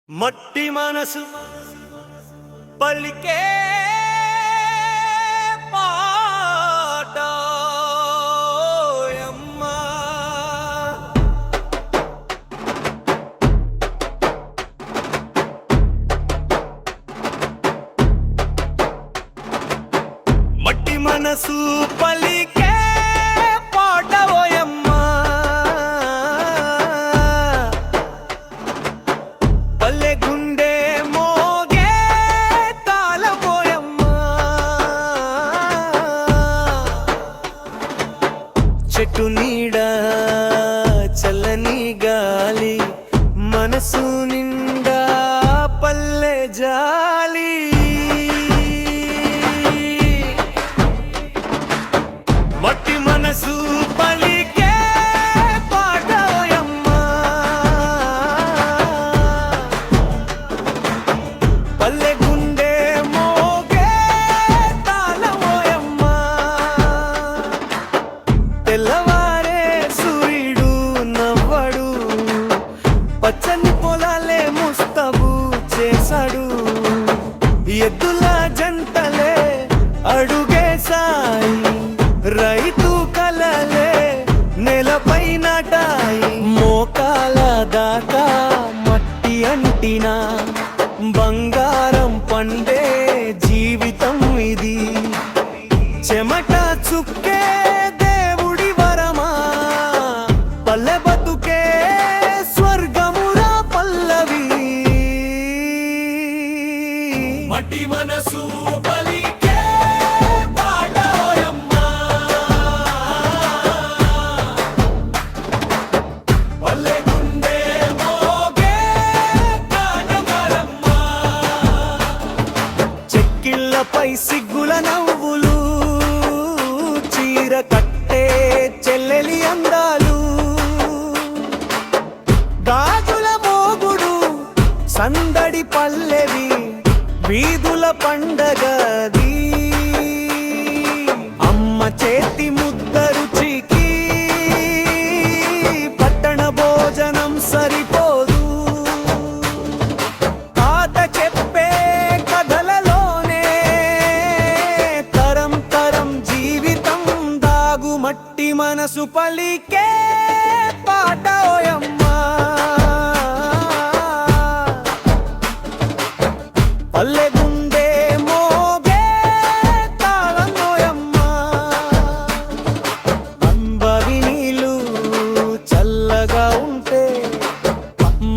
మట్టి మనసు పలికే పాట ఓయమ్మా. మట్టి మనసు పలికే పాట ఓయమ్మా. పల్లె గుండె మోగే తాళమోయమ్మా. చెట్టు నీడ చల్లని గాలి మనసు నిండా పల్లె జాలి. మట్టి మనసు పలికే పాట ఓయమ్మా. పల్లె గుండె మోగే తాళమోయమ్మా. తెల్లవారే సూర్యుడు నవ్వడు, పచ్చని పొలాలే ముస్తబు చేశాడు. ఎద్దుల జంటలే అడుగేశాయి, రైతు కలలే నేలపై నాటాయి. మోకాల దాకా మట్టి అంటినా బంగారం పండే జీవితం ఇది. చెమట చుక్కే దేవుడి వరమా, పల్లె బతుకే స్వర్గమురా పల్లవి. మట్టి మనసు పలికే పాట ఓయమ్మా. పల్లె గుండె మోగే గానమరమ్మా. చెక్కిళ్ళపై సిగ్గుల నవ్వులు, చీర కట్టే చెల్లెలి అందాలు. గాజుల మోగుడు సందడి పల్లెవి, వీధుల పండగది. అమ్మ చేతి ముద్ద రుచికి పట్టణ భోజనం సరిపోదు. తాత చెప్పే కథలలోనే తరం తరం జీవితం దాగు. మట్టి మనసు పలికే పాట ఓయమ్మా. పల్లె గుండె మోగే తాళమోయమ్మా. అంబవి నీళ్ళు చల్లగా ఉంటే,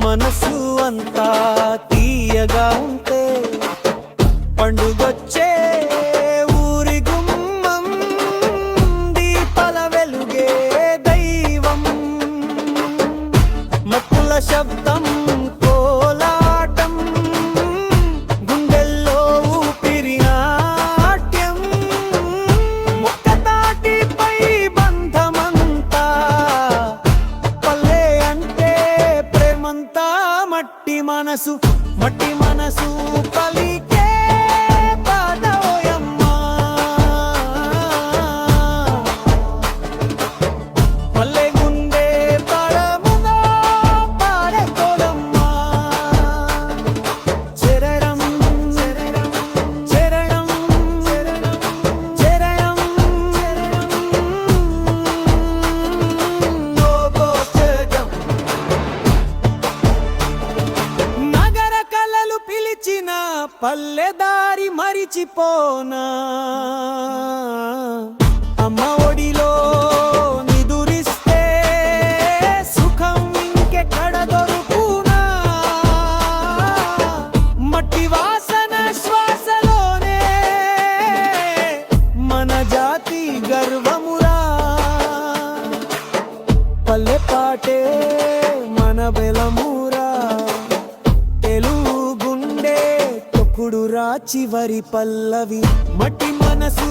మనసు అంతా తీయగా ఉంటే, పండుగొచ్చే ఊరి గుమ్మం దీపాల వెలుగే దైవం. మక్కుల శబ్దం కోలాటం, గుండెల్లో ఊపిరి నాట్యం. మొక్క తాటిపై బంధమంతా, పల్లె అంటే ప్రేమంతా. మట్టి మనసు పలికే పాట ఓయమ్మా. పల్లె గుండె తాళముగా పాడే కోలమ్మా. చెరడం చెరడం చెరడం చెరడం చెరడం. నగర కలలు పిలిచిన పల్లెదారి మరిచిపోనా. అమ్మ ఒడిలో నిదురిస్తే సుఖం ఇంకెక్కడ దొరుకునా. మట్టి వాసన శ్వాసలోనే మన జాతి గర్వమురా. పల్లె పాటే మన బెలమురా. తెలుగు గుండె తొక్కుడురా చివరి పల్లవి. మట్టి మనసు